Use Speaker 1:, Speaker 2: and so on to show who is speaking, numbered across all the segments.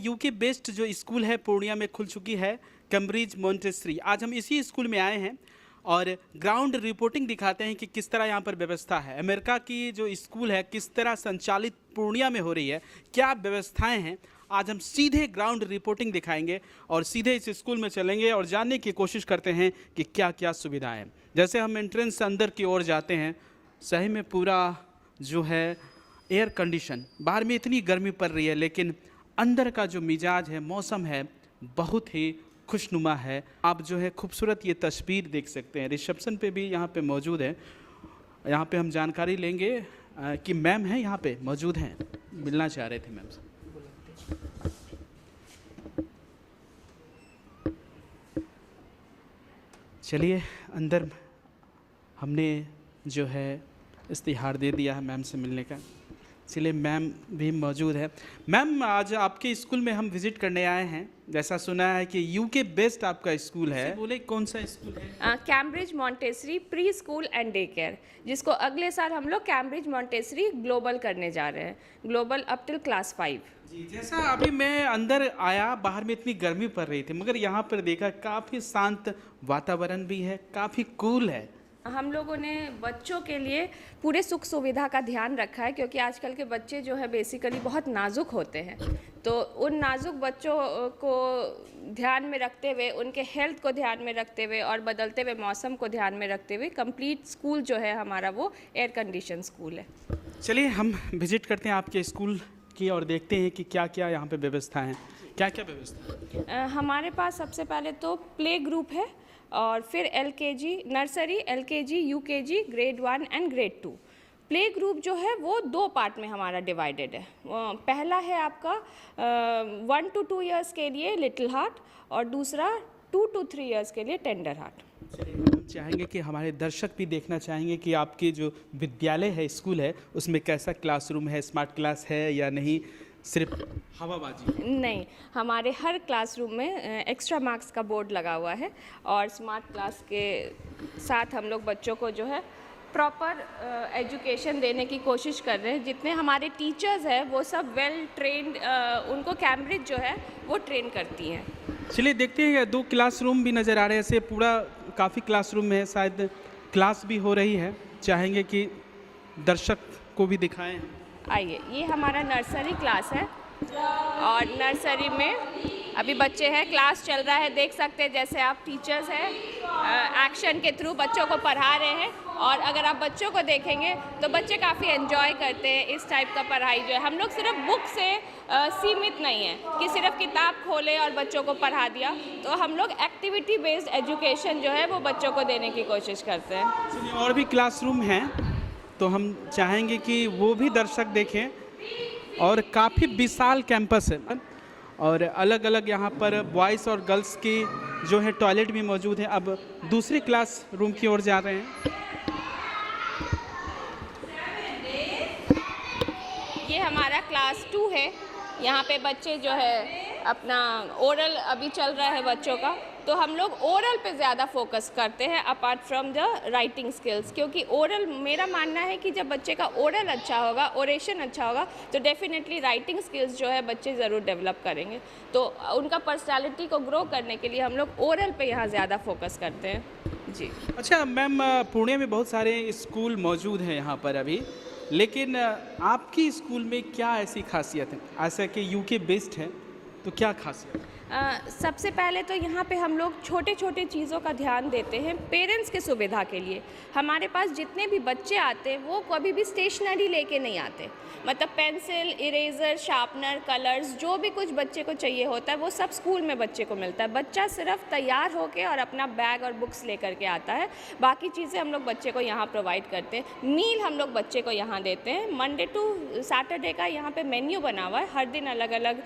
Speaker 1: UK based जो school है पूर्णिया में खुल चुकी है, कैम्ब्रिज मॉन्टेसरी। आज हम इसी स्कूल में आए हैं और ग्राउंड रिपोर्टिंग दिखाते हैं कि किस तरह यहाँ पर व्यवस्था है। अमेरिका की जो स्कूल है किस तरह संचालित पूर्णिया में हो रही है, क्या व्यवस्थाएं हैं। आज हम सीधे ग्राउंड रिपोर्टिंग दिखाएंगे और सीधे इस स्कूल में चलेंगे और जानने की कोशिश करते हैं कि क्या क्या सुविधाएं हैं। जैसे हम एंट्रेंस अंदर की ओर जाते हैं, सही में पूरा जो है एयर कंडीशन, बाहर में इतनी गर्मी पड़ रही है लेकिन अंदर का जो मिजाज है, मौसम है, बहुत ही खुशनुमा है। आप जो है खूबसूरत ये तस्वीर देख सकते हैं। रिसेप्शन पे भी यहाँ पे मौजूद है। यहाँ पे हम जानकारी लेंगे कि मैम है यहाँ पे मौजूद हैं, मिलना चाह रहे थे मैम से। चलिए अंदर हमने जो है इस्तिहार दे दिया है मैम से मिलने का, इसलिए मैम भी मौजूद है। मैम, आज आपके स्कूल में हम विजिट करने आए हैं। जैसा सुना है कि यूके बेस्ड आपका स्कूल है, बोले कौन सा स्कूल है?
Speaker 2: Cambridge Montessori pre school and day care, जिसको अगले साल हम लोग कैम्ब्रिज मॉन्टेसरी ग्लोबल करने जा रहे हैं, ग्लोबल अप टिल क्लास 5।
Speaker 1: जी, जैसा अभी मैं अंदर आया, बाहर में इतनी गर्मी पड़ रही थी मगर यहाँ पर देखा काफ़ी शांत वातावरण भी है, काफ़ी कूल है।
Speaker 2: हम लोगों ने बच्चों के लिए पूरे सुख सुविधा का ध्यान रखा है, क्योंकि आजकल के बच्चे जो है बेसिकली बहुत नाजुक होते हैं। तो उन नाजुक बच्चों को ध्यान में रखते हुए, उनके हेल्थ को ध्यान में रखते हुए और बदलते हुए मौसम को ध्यान में रखते हुए कंप्लीट स्कूल जो है हमारा वो एयर कंडीशन स्कूल है।
Speaker 1: चलिए हम विजिट करते हैं आपके स्कूल की और देखते हैं कि क्या क्या यहाँ पे व्यवस्था है। क्या क्या व्यवस्था है?
Speaker 2: हमारे पास सबसे पहले तो प्ले ग्रुप है और फिर LKG, nursery, LKG, UKG, grade 1 and grade 2। Play group जो है वो 2 पार्ट में हमारा डिवाइडेड है। पहला है आपका 1 to 2 ईयर्स के लिए लिटिल हार्ट और दूसरा 2 to 3 ईयर्स के लिए टेंडर हार्ट।
Speaker 1: हम चाहेंगे कि हमारे दर्शक भी देखना चाहेंगे कि आपके जो विद्यालय है, स्कूल है, उसमें कैसा क्लासरूम है, स्मार्ट क्लास है या नहीं, सिर्फ हवाबाजी?
Speaker 2: नहीं, हमारे हर क्लासरूम में एक्स्ट्रा मार्क्स का बोर्ड लगा हुआ है और स्मार्ट क्लास के साथ हम लोग बच्चों को जो है प्रॉपर एजुकेशन देने की कोशिश कर रहे हैं। जितने हमारे टीचर्स हैं वो सब वेल ट्रेंड, उनको कैम्ब्रिज जो है वो ट्रेन करती हैं।
Speaker 1: चलिए देखते हैं, 2 क्लासरूम भी नज़र आ रहे हैं। ऐसे पूरा काफ़ी क्लासरूम है, शायद क्लास भी हो रही है। चाहेंगे कि दर्शक को भी दिखाएं।
Speaker 2: आइए, ये हमारा नर्सरी क्लास है और नर्सरी में अभी बच्चे हैं, क्लास चल रहा है। देख सकते हैं जैसे आप टीचर्स हैं एक्शन के थ्रू बच्चों को पढ़ा रहे हैं और अगर आप बच्चों को देखेंगे तो बच्चे काफ़ी एंजॉय करते हैं इस टाइप का पढ़ाई जो है। हम लोग सिर्फ बुक से सीमित नहीं है कि सिर्फ किताब खोले और बच्चों को पढ़ा दिया, तो हम लोग एक्टिविटी बेस्ड एजुकेशन जो है वो बच्चों को देने की कोशिश करते हैं।
Speaker 1: और भी क्लासरूम हैं तो हम चाहेंगे कि वो भी दर्शक देखें। और काफ़ी विशाल कैंपस है और अलग अलग यहाँ पर बॉयज़ और गर्ल्स की जो है टॉयलेट भी मौजूद है। अब दूसरी क्लास रूम की ओर जा रहे हैं।
Speaker 2: ये हमारा क्लास 2 है। यहाँ पे बच्चे जो है अपना ओरल अभी चल रहा है बच्चों का, तो हम लोग ओरल पे ज़्यादा फोकस करते हैं apart from the writing skills, क्योंकि ओरल, मेरा मानना है कि जब बच्चे का ओरल अच्छा होगा, ओरेशन अच्छा होगा, तो डेफिनेटली राइटिंग स्किल्स जो है बच्चे ज़रूर डेवलप करेंगे। तो उनका पर्सनालिटी को ग्रो करने के लिए हम लोग ओरल पे यहाँ ज़्यादा फोकस करते हैं। जी।
Speaker 1: अच्छा मैम, पुणे में बहुत सारे स्कूल मौजूद हैं यहाँ पर अभी, लेकिन आपकी स्कूल में क्या ऐसी खासियत है? ऐसा कि यूके बेस्ड है तो क्या खासियत है?
Speaker 2: सबसे पहले तो यहाँ पे हम लोग छोटे छोटे चीज़ों का ध्यान देते हैं पेरेंट्स के सुविधा के लिए। हमारे पास जितने भी बच्चे आते हैं वो कभी भी स्टेशनरी लेके नहीं आते, मतलब पेंसिल, इरेज़र, शार्पनर, कलर्स, जो भी कुछ बच्चे को चाहिए होता है वो सब स्कूल में बच्चे को मिलता है। बच्चा सिर्फ तैयार होके और अपना बैग और बुक्स लेकर के आता है, बाकी चीज़ें हम लोग बच्चे को यहाँ प्रोवाइड करते हैं। मील हम लोग बच्चे को यहाँ देते हैं। मंडे टू सैटरडे का यहाँ पे मेन्यू बना हुआ है, हर दिन अलग अलग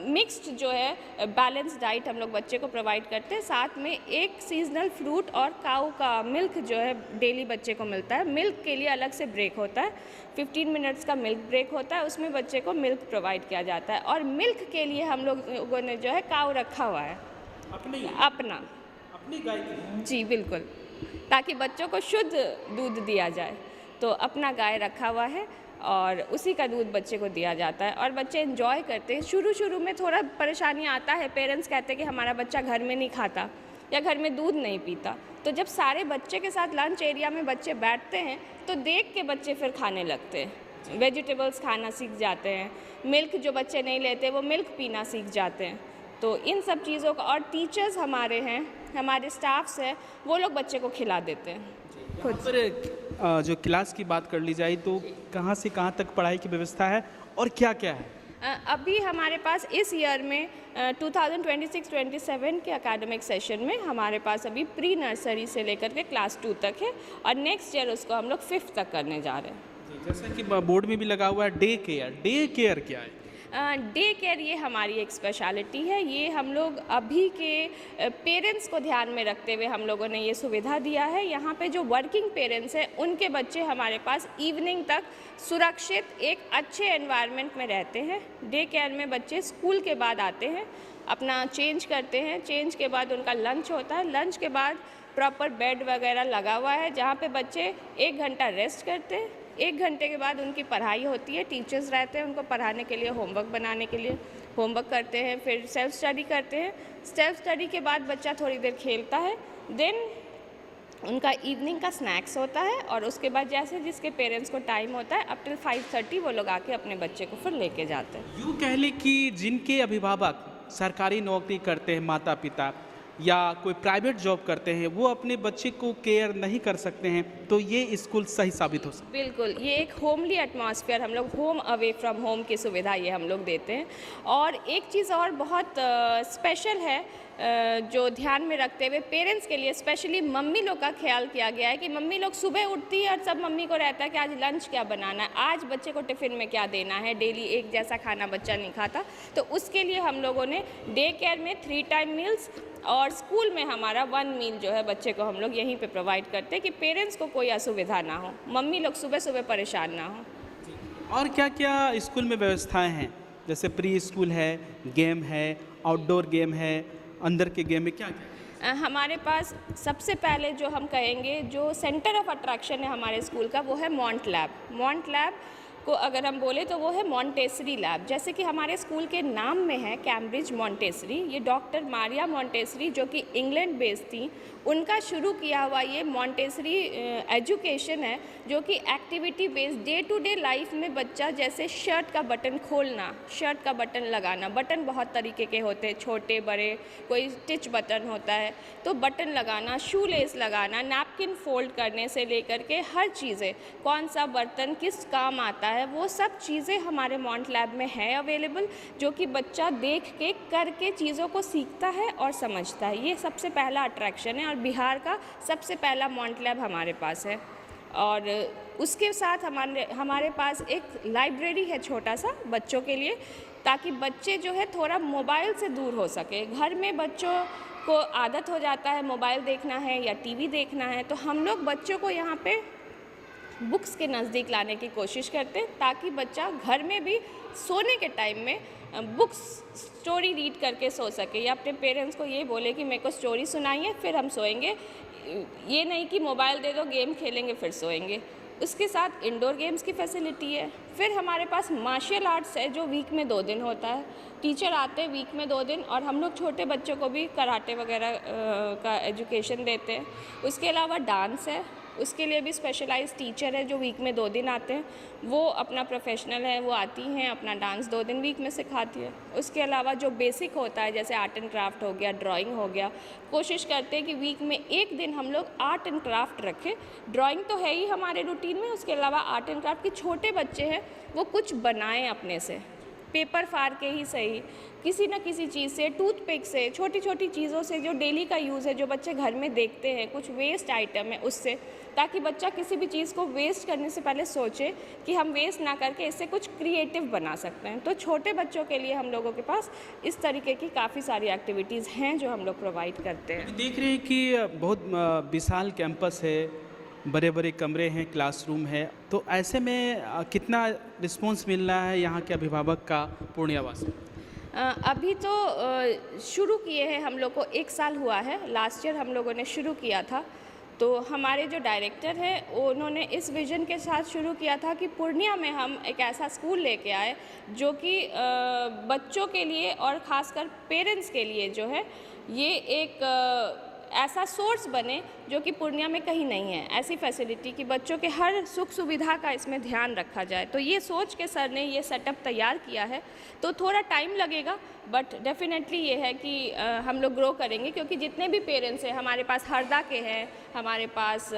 Speaker 2: मिक्स्ड जो है बैलेंस डाइट हम लोग बच्चे को प्रोवाइड करते हैं। साथ में एक सीजनल फ्रूट और काऊ का मिल्क जो है डेली बच्चे को मिलता है। मिल्क के लिए अलग से ब्रेक होता है, 15 मिनट्स का मिल्क ब्रेक होता है, उसमें बच्चे को मिल्क प्रोवाइड किया जाता है। और मिल्क के लिए हम लोगों ने जो है काऊ रखा हुआ है
Speaker 1: अपनी गाय की?
Speaker 2: जी बिल्कुल, ताकि बच्चों को शुद्ध दूध दिया जाए, तो अपना गाय रखा हुआ है। और उसी का दूध बच्चे को दिया जाता है और बच्चे एंजॉय करते हैं। शुरू में थोड़ा परेशानी आता है, पेरेंट्स कहते हैं कि हमारा बच्चा घर में नहीं खाता या घर में दूध नहीं पीता। तो जब सारे बच्चे के साथ लंच एरिया में बच्चे बैठते हैं तो देख के बच्चे फिर खाने लगते हैं, वेजिटेबल्स खाना सीख जाते हैं, मिल्क जो बच्चे नहीं लेते वो मिल्क पीना सीख जाते हैं। तो इन सब चीज़ों का, और टीचर्स हमारे हैं, हमारे स्टाफ्स हैं, वो लोग बच्चे को खिला देते हैं खुद।
Speaker 1: पर जो क्लास की बात कर ली जाए तो कहाँ से कहाँ तक पढ़ाई की व्यवस्था है और क्या क्या है?
Speaker 2: अभी हमारे पास इस ईयर में 2026-27 के एकेडमिक सेशन में हमारे पास अभी प्री नर्सरी से लेकर के क्लास 2 तक है और नेक्स्ट ईयर उसको हम लोग 5th तक करने जा रहे हैं।
Speaker 1: जैसा कि बोर्ड में भी लगा हुआ है डे केयर क्या है?
Speaker 2: डे केयर ये हमारी एक स्पेशलिटी है। ये हम लोग अभी के पेरेंट्स को ध्यान में रखते हुए हम लोगों ने ये सुविधा दिया है। यहाँ पे जो वर्किंग पेरेंट्स हैं उनके बच्चे हमारे पास इवनिंग तक सुरक्षित एक अच्छे एनवायरनमेंट में रहते हैं। डे केयर में बच्चे स्कूल के बाद आते हैं, अपना चेंज करते हैं, चेंज के बाद उनका लंच होता है, लंच के बाद प्रॉपर बेड वगैरह लगा हुआ है जहाँ पे बच्चे 1 घंटा रेस्ट करते हैं। 1 घंटे के बाद उनकी पढ़ाई होती है, टीचर्स रहते हैं उनको पढ़ाने के लिए, होमवर्क बनाने के लिए, होमवर्क करते हैं, फिर सेल्फ स्टडी करते हैं। सेल्फ स्टडी के बाद बच्चा थोड़ी देर खेलता है, देन उनका इवनिंग का स्नैक्स होता है और उसके बाद जैसे जिसके पेरेंट्स को टाइम होता है अप टिल 5:30 वो लोग आके अपने बच्चे को फिर लेके जाते हैं।
Speaker 1: यूँ कह लें कि जिनके अभिभावक सरकारी नौकरी करते हैं, माता पिता, या कोई प्राइवेट जॉब करते हैं, वो अपने बच्चे को केयर नहीं कर सकते हैं, तो ये स्कूल सही साबित हो सकता है।
Speaker 2: बिल्कुल, ये एक होमली एटमॉस्फेयर, हम लोग होम अवे फ्रॉम होम की सुविधा ये हम लोग देते हैं। और एक चीज़ और बहुत स्पेशल है जो ध्यान में रखते हुए पेरेंट्स के लिए स्पेशली मम्मी लोग का ख्याल किया गया है कि मम्मी लोग सुबह उठती है और सब मम्मी को रहता है कि आज लंच क्या बनाना है, आज बच्चे को टिफ़िन में क्या देना है, डेली एक जैसा खाना बच्चा नहीं खाता। तो उसके लिए हम लोगों ने डे केयर में 3 टाइम मील्स और स्कूल में हमारा 1 मील जो है बच्चे को हम लोग यहीं पे प्रोवाइड करते हैं कि पेरेंट्स को कोई असुविधा ना हो, मम्मी लोग सुबह सुबह परेशान ना हो।
Speaker 1: और क्या क्या स्कूल में व्यवस्थाएं हैं? जैसे प्री स्कूल है, गेम है, आउटडोर गेम है, अंदर के गेम में क्या क्या?
Speaker 2: हमारे पास सबसे पहले जो हम कहेंगे जो सेंटर ऑफ अट्रैक्शन है हमारे स्कूल का वो है मॉन्ट लैब। मॉन्ट लैब को अगर हम बोले तो वो है मॉन्टेसरी लैब। जैसे कि हमारे स्कूल के नाम में है कैम्ब्रिज मॉन्टेसरी, ये डॉक्टर मारिया मॉन्टेसरी जो कि इंग्लैंड बेस्ड थी, उनका शुरू किया हुआ ये मॉन्टेसरी एजुकेशन है जो कि activity based day to day life में बच्चा जैसे शर्ट का बटन खोलना, शर्ट का बटन लगाना, बटन बहुत तरीके के होते हैं, छोटे बड़े, कोई स्टिच बटन होता है, तो बटन लगाना, शू लेस लगाना, नैपकिन फोल्ड करने से लेकर के हर चीज़ें, कौन सा बर्तन किस काम आता है, वो सब चीज़ें हमारे मॉन्ट लैब में है अवेलेबल, जो कि बच्चा देख के करके चीज़ों को सीखता है और समझता है। ये सबसे पहला अट्रैक्शन है और बिहार का सबसे पहला मॉन्ट लैब हमारे पास है। और उसके साथ हमारे पास एक लाइब्रेरी है छोटा सा बच्चों के लिए, ताकि बच्चे जो है थोड़ा मोबाइल से दूर हो सके। घर में बच्चों को आदत हो जाता है मोबाइल देखना है या टीवी देखना है, तो हम लोग बच्चों को यहाँ पे बुक्स के नज़दीक लाने की कोशिश करते हैं ताकि बच्चा घर में भी सोने के टाइम में बुक्स स्टोरी रीड करके सो सके, या अपने पेरेंट्स को ये बोले कि मेरे को स्टोरी सुनाइए फिर हम सोएंगे, ये नहीं कि मोबाइल दे दो गेम खेलेंगे फिर सोएंगे। उसके साथ इंडोर गेम्स की फैसिलिटी है। फिर हमारे पास मार्शल आर्ट्स है जो वीक में 2 दिन होता है, टीचर आते हैं वीक में 2 दिन, और हम लोग छोटे बच्चों को भी कराटे वगैरह का एजुकेशन देते हैं। उसके अलावा डांस है, उसके लिए भी स्पेशलाइज्ड टीचर है जो वीक में 2 दिन आते हैं, वो अपना प्रोफेशनल है, वो आती हैं अपना डांस 2 दिन वीक में सिखाती है। उसके अलावा जो बेसिक होता है जैसे आर्ट एंड क्राफ्ट हो गया, ड्राइंग हो गया, कोशिश करते हैं कि वीक में 1 दिन हम लोग आर्ट एंड क्राफ्ट रखें। ड्राइंग तो है ही हमारे रूटीन में, उसके अलावा आर्ट एंड क्राफ्ट के छोटे बच्चे हैं वो कुछ बनाएं अपने से, पेपर फाड़ के ही सही, किसी न किसी चीज़ से, टूथपिक से, छोटी छोटी चीज़ों से जो डेली का यूज़ है, जो बच्चे घर में देखते हैं, कुछ वेस्ट आइटम है उससे, ताकि बच्चा किसी भी चीज़ को वेस्ट करने से पहले सोचे कि हम वेस्ट ना करके इससे कुछ क्रिएटिव बना सकते हैं। तो छोटे बच्चों के लिए हम लोगों के पास इस तरीके की काफ़ी सारी एक्टिविटीज़ हैं जो हम लोग प्रोवाइड करते हैं।
Speaker 1: देख रहे हैं कि बहुत विशाल कैंपस है, बड़े बड़े कमरे हैं, क्लासरूम है, तो ऐसे में कितना रिस्पॉन्स मिल रहा है यहाँ के अभिभावक का पूर्णियावासी?
Speaker 2: अभी तो शुरू किए हैं हम लोग को 1 साल हुआ है, लास्ट ईयर हम लोगों ने शुरू किया था, तो हमारे जो डायरेक्टर हैं उन्होंने इस विज़न के साथ शुरू किया था कि पूर्णिया में हम एक ऐसा स्कूल लेके आए जो कि बच्चों के लिए और ख़ासकर पेरेंट्स के लिए जो है ये एक ऐसा सोर्स बने जो कि पूर्णिया में कहीं नहीं है, ऐसी फैसिलिटी कि बच्चों के हर सुख सुविधा का इसमें ध्यान रखा जाए। तो ये सोच के सर ने ये सेटअप तैयार किया है। तो थोड़ा टाइम लगेगा बट डेफिनेटली ये है कि हम लोग ग्रो करेंगे, क्योंकि जितने भी पेरेंट्स हैं हमारे पास हरदा के हैं, हमारे पास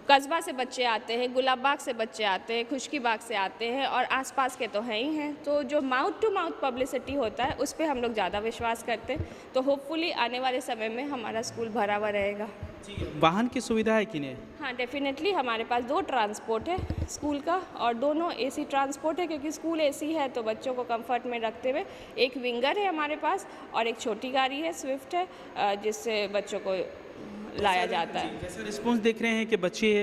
Speaker 2: कस्बा से बच्चे आते हैं, गुलाब बाग से बच्चे आते हैं, खुशकी बाग से आते हैं और आसपास के तो हैं ही हैं। तो जो माउथ टू माउथ पब्लिसिटी होता है उस पर हम लोग ज़्यादा विश्वास करते हैं। तो होपफुली आने वाले समय में हमारा स्कूल भरा हुआ रहेगा।
Speaker 1: वाहन की सुविधा है कि नहीं?
Speaker 2: हाँ, डेफिनेटली हमारे पास 2 ट्रांसपोर्ट है स्कूल का और दोनों एसी ट्रांसपोर्ट है, क्योंकि स्कूल एसी है तो बच्चों को कंफर्ट में रखते हुए एक विंगर है हमारे पास और एक छोटी गाड़ी है, स्विफ्ट है, जिससे बच्चों को लाया जाता है।
Speaker 1: जैसा रिस्पॉन्स देख रहे हैं कि बच्चे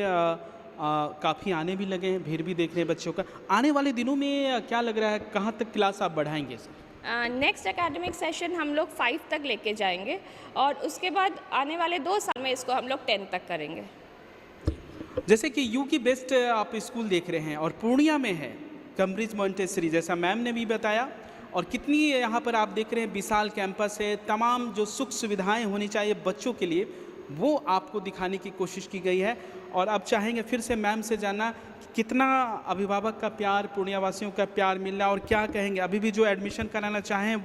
Speaker 1: काफ़ी आने भी लगे हैं, भीड़ भी देख रहे हैं बच्चों का। आने वाले दिनों में क्या लग रहा है, कहाँ तक क्लास आप बढ़ाएंगे?
Speaker 2: नेक्स्ट एकेडमिक सेशन हम लोग 5 तक लेके जाएंगे और उसके बाद आने वाले 2 साल में इसको हम लोग 10 तक करेंगे।
Speaker 1: जैसे कि यू की बेस्ट आप स्कूल देख रहे हैं और पूर्णिया में है कैम्ब्रिज मॉन्टेसरी, जैसा मैम ने भी बताया, और कितनी यहाँ पर आप देख रहे हैं विशाल कैंपस है, तमाम जो सुख सुविधाएं होनी चाहिए बच्चों के लिए वो आपको दिखाने की कोशिश की गई है। और अब चाहेंगे फिर से मैम से जानना कि कितना अभिभावक का प्यार, पूर्णिया वासियों का प्यार मिल रहा है और क्या कहेंगे, अभी भी जो एडमिशन कराना चाहें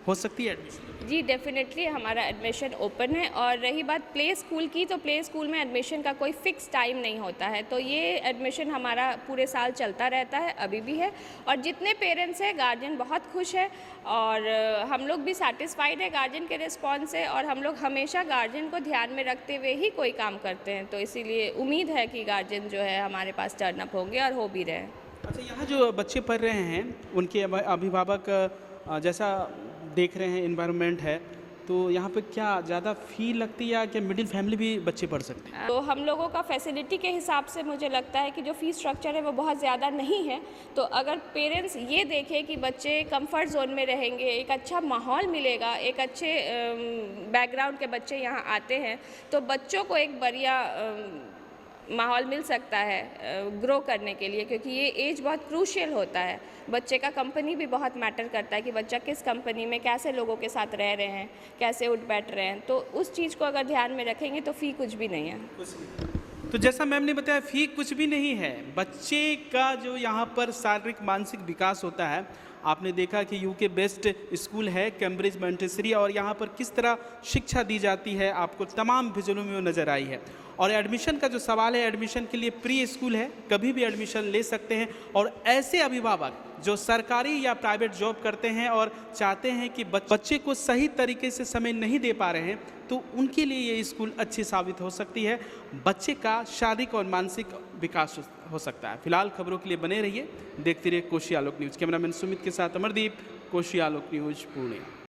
Speaker 1: हो सकती है एडमिशन?
Speaker 2: जी डेफिनेटली हमारा एडमिशन ओपन है। और रही बात प्ले स्कूल की, तो प्ले स्कूल में एडमिशन का कोई फ़िक्स टाइम नहीं होता है, तो ये एडमिशन हमारा पूरे साल चलता रहता है, अभी भी है। और जितने पेरेंट्स हैं, गार्जियन बहुत खुश है और हम लोग भी सैटिस्फाइड है गार्जियन के रिस्पॉन्स से। और हम लोग हमेशा गार्जियन को ध्यान में रखते हुए ही कोई काम करते हैं, तो इसीलिए उम्मीद है कि गार्जियन जो है हमारे पास टर्न अप होंगे और हो भी रहे हैं।
Speaker 1: अच्छा, यहाँ जो बच्चे पढ़ रहे हैं उनके अभिभावक जैसा देख रहे हैं इन्वायरमेंट है, तो यहाँ पे क्या ज़्यादा फ़ी लगती है या क्या मिडिल फैमिली भी बच्चे पढ़ सकते हैं?
Speaker 2: तो हम लोगों का फैसिलिटी के हिसाब से मुझे लगता है कि जो फ़ीस स्ट्रक्चर है वो बहुत ज़्यादा नहीं है। तो अगर पेरेंट्स ये देखें कि बच्चे कंफर्ट जोन में रहेंगे, एक अच्छा माहौल मिलेगा, एक अच्छे बैकग्राउंड के बच्चे यहाँ आते हैं, तो बच्चों को एक बढ़िया माहौल मिल सकता है ग्रो करने के लिए, क्योंकि ये एज बहुत क्रूशियल होता है। बच्चे का कंपनी भी बहुत मैटर करता है कि बच्चा किस कंपनी में कैसे लोगों के साथ रह रहे हैं, कैसे उठ बैठ रहे हैं। तो उस चीज़ को अगर ध्यान में रखेंगे तो फ़ी कुछ भी नहीं है।
Speaker 1: तो जैसा मैम ने बताया, फ़ी कुछ भी नहीं है। बच्चे का जो यहाँ पर शारीरिक मानसिक विकास होता है, आपने देखा कि यूके बेस्ट स्कूल है कैम्ब्रिज मॉन्टेसरी और यहाँ पर किस तरह शिक्षा दी जाती है आपको तमाम विजुअलों में वो नज़र आई है। और एडमिशन का जो सवाल है, एडमिशन के लिए प्री स्कूल है, कभी भी एडमिशन ले सकते हैं। और ऐसे अभिभावक जो सरकारी या प्राइवेट जॉब करते हैं और चाहते हैं कि बच्चे को सही तरीके से समय नहीं दे पा रहे हैं, तो उनके लिए ये स्कूल अच्छी साबित हो सकती है। बच्चे का शारीरिक और मानसिक विकास हो सकता है। फिलहाल खबरों के लिए बने रहिए, देखते रहिए कोशी आलोक न्यूज़। कैमरामैन सुमित के साथ अमरदीप, कोशी आलोक न्यूज़, पूर्णिया।